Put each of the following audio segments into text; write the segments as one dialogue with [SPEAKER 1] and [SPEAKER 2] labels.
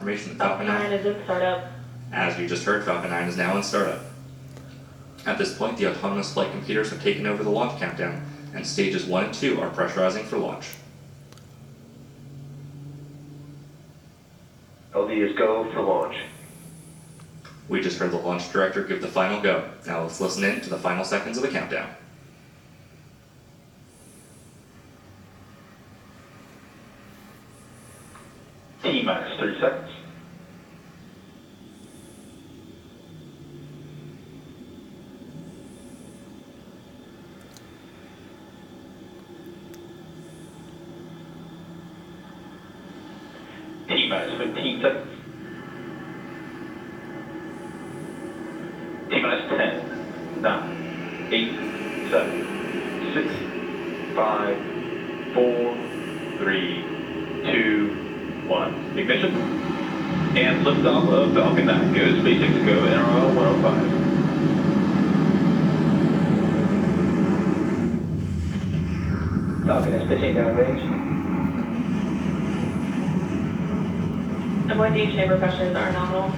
[SPEAKER 1] Confirmation that Falcon 9
[SPEAKER 2] is in startup.
[SPEAKER 1] As you just heard, Falcon 9 is now in startup. At this point, the autonomous flight computers have taken over the launch countdown, and stages 1 and 2 are pressurizing for launch.
[SPEAKER 3] LD is go for launch.
[SPEAKER 1] We just heard the launch director give the final go. Now let's listen in to the final seconds of the countdown.
[SPEAKER 3] T-minus 30 seconds. T-minus 15 seconds. T-minus 10, 9, 8, 7, 6, 5, 4, 3, 2, 1. Ignition. And liftoff of Falcon 9. Go SpaceX Go NRL 105.
[SPEAKER 4] Falcon is pitching downrange.
[SPEAKER 2] Avoid deep chamber pressures are nominal.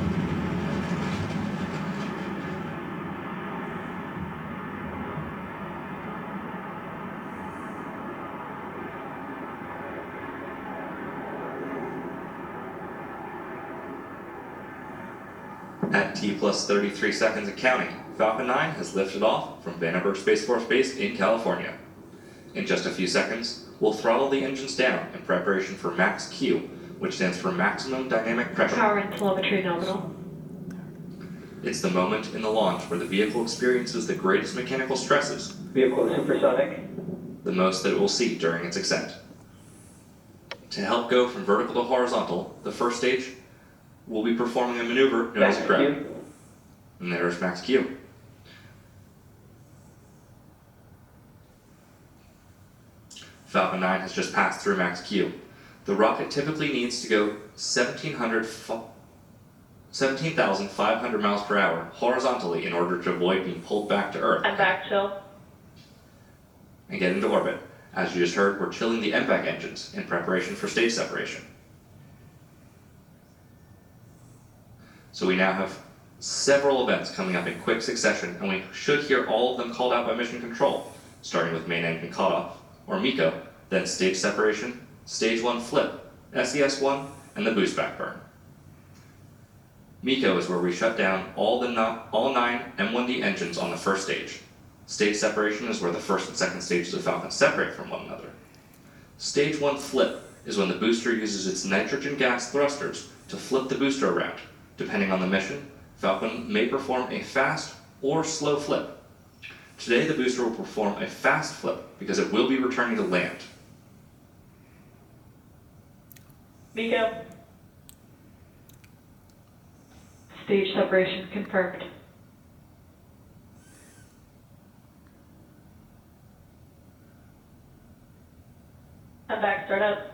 [SPEAKER 1] At T plus 33 seconds and counting, Falcon 9 has lifted off from Vandenberg Space Force Base in California. In just a few seconds, we'll throttle the engines down in preparation for Max Q, which stands for Maximum Dynamic Pressure.
[SPEAKER 2] Power and telemetry nominal.
[SPEAKER 1] It's the moment in the launch where the vehicle experiences the greatest mechanical stresses,
[SPEAKER 4] Vehicle is supersonic.
[SPEAKER 1] the most that it will see during its ascent. To help go from vertical to horizontal, the first stage will be performing a maneuver known as a grab.
[SPEAKER 4] Q.
[SPEAKER 1] And there's Max Q. Falcon 9 has just passed through Max Q. The rocket typically needs to go 17,500 miles per hour horizontally in order to avoid being pulled back to Earth
[SPEAKER 2] And back chill.
[SPEAKER 1] and get into orbit. As you just heard, we're chilling the MVAC engines in preparation for stage separation. So we now have several events coming up in quick succession, and we should hear all of them called out by Mission Control, starting with main engine cutoff, or MECO, then stage separation, stage 1 flip, SES-1, and the boost back burn. MECO is where we shut down all 9 M1D engines on the first stage. Stage separation is where the first and second stages of Falcon separate from one another. Stage 1 flip is when the booster uses its nitrogen gas thrusters to flip the booster around. Depending on the mission, Falcon may perform a fast or slow flip. Today the booster will perform a fast flip because it will be returning to land.
[SPEAKER 2] MECO. Stage separation confirmed. And back startup.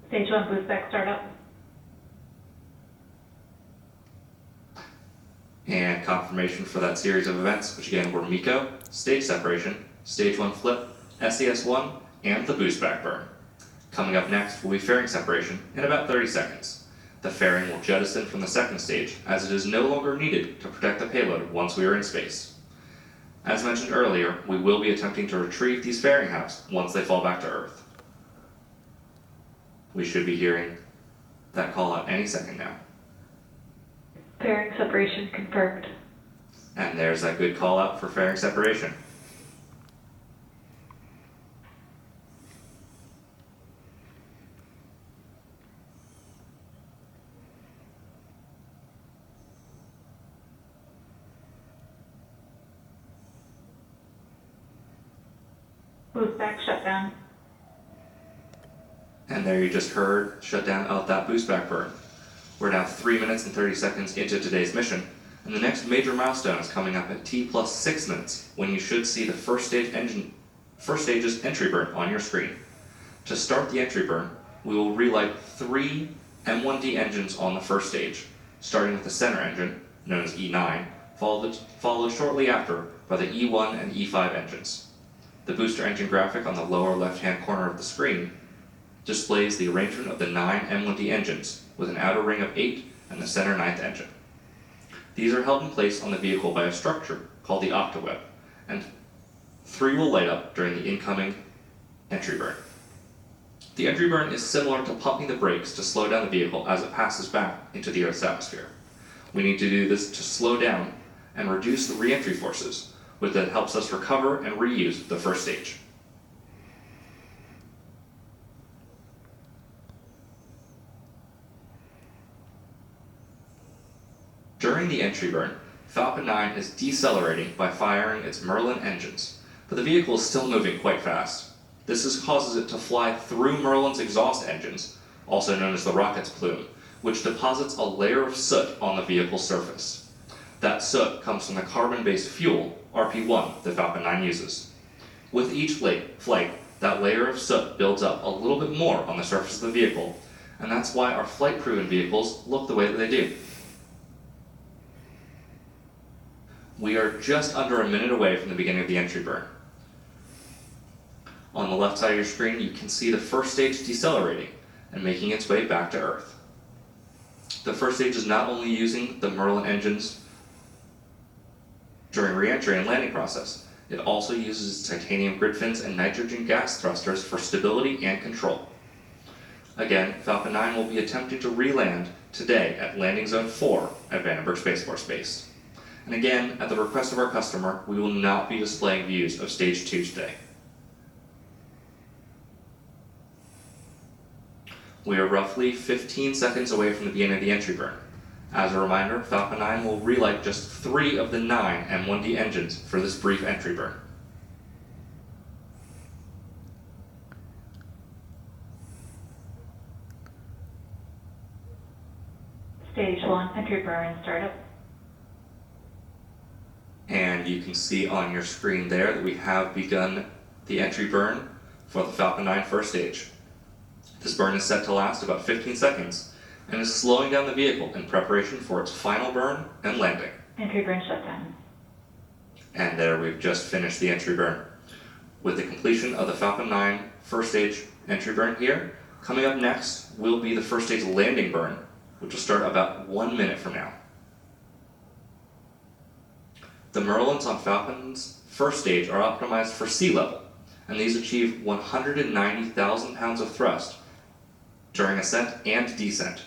[SPEAKER 2] Stage 1 boost back startup.
[SPEAKER 1] And confirmation for that series of events, which again were MECO, stage separation, stage 1 flip, SES-1, and the boost back burn. Coming up next will be fairing separation in about 30 seconds. The fairing will jettison from the second stage, as it is no longer needed to protect the payload once we are in space. As mentioned earlier, we will be attempting to retrieve these fairing halves once they fall back to Earth. We should be hearing that call out any second now.
[SPEAKER 2] Fairing separation confirmed.
[SPEAKER 1] And there's that good call out for fairing separation.
[SPEAKER 2] Boost back shutdown.
[SPEAKER 1] And there you just heard shutdown of that boost back burn. We're now 3 minutes and 30 seconds into today's mission, and the next major milestone is coming up at T plus 6 minutes, when you should see the first stage's entry burn on your screen. To start the entry burn, we will relight 3 M1D engines on the first stage, starting with the center engine, known as E9, followed shortly after by the E1 and E5 engines. The booster engine graphic on the lower left-hand corner of the screen displays the arrangement of the 9 M1D engines, with an outer ring of 8 and the center 9th engine. These are held in place on the vehicle by a structure called the octaweb, and 3 will light up during the incoming entry burn. The entry burn is similar to pumping the brakes to slow down the vehicle as it passes back into the Earth's atmosphere. We need to do this to slow down and reduce the re-entry forces, which then helps us recover and reuse the first stage. During the entry burn, Falcon 9 is decelerating by firing its Merlin engines, but the vehicle is still moving quite fast. This causes it to fly through Merlin's exhaust engines, also known as the rocket's plume, which deposits a layer of soot on the vehicle's surface. That soot comes from the carbon-based fuel, RP1, the Falcon 9 uses. With each flight, that layer of soot builds up a little bit more on the surface of the vehicle, and that's why our flight-proven vehicles look the way that they do. We are just under a minute away from the beginning of the entry burn. On the left side of your screen, you can see the first stage decelerating and making its way back to Earth. The first stage is not only using the Merlin engines during re-entry and landing process, it also uses titanium grid fins and nitrogen gas thrusters for stability and control. Again, Falcon 9 will be attempting to re-land today at Landing Zone 4 at Vandenberg Space Force Base. And again, at the request of our customer, we will not be displaying views of Stage 2 today. We are roughly 15 seconds away from the beginning of the entry burn. As a reminder, Falcon 9 will relight just 3 of the 9 M1D engines for this brief entry burn.
[SPEAKER 2] Stage 1, entry burn, startup.
[SPEAKER 1] And you can see on your screen there that we have begun the entry burn for the Falcon 9 first stage. This burn is set to last about 15 seconds and is slowing down the vehicle in preparation for its final burn and landing.
[SPEAKER 2] Entry burn shutdown.
[SPEAKER 1] And there we've just finished the entry burn. With the completion of the Falcon 9 first stage entry burn here, coming up next will be the first stage landing burn, which will start about 1 minute from now. The Merlins on Falcon's first stage are optimized for sea level, and these achieve 190,000 pounds of thrust during ascent and descent.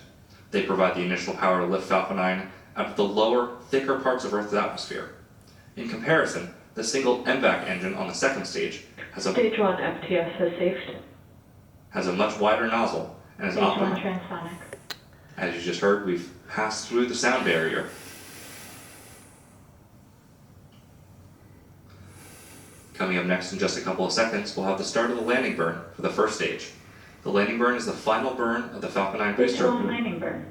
[SPEAKER 1] They provide the initial power to lift Falcon 9 out of the lower, thicker parts of Earth's atmosphere. In comparison, the single MVAC engine on the second stage has
[SPEAKER 2] Stage 1, FTS has saved.
[SPEAKER 1] a much wider nozzle and is
[SPEAKER 2] Stage 1,
[SPEAKER 1] optimized.
[SPEAKER 2] transonic.
[SPEAKER 1] As you just heard, we've passed through the sound barrier. Coming up next in just a couple of seconds, we'll have the start of the landing burn for the first stage. The landing burn is the final burn of the Falcon 9
[SPEAKER 2] Stage
[SPEAKER 1] booster.
[SPEAKER 2] 1, landing burn.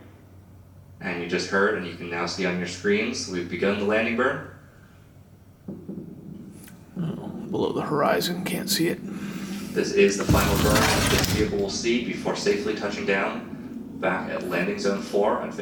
[SPEAKER 1] And you just heard, and you can now see on your screens, we've begun the landing burn.
[SPEAKER 5] Below the horizon, can't see it.
[SPEAKER 1] This is the final burn that this vehicle will see before safely touching down back at Landing Zone 4 on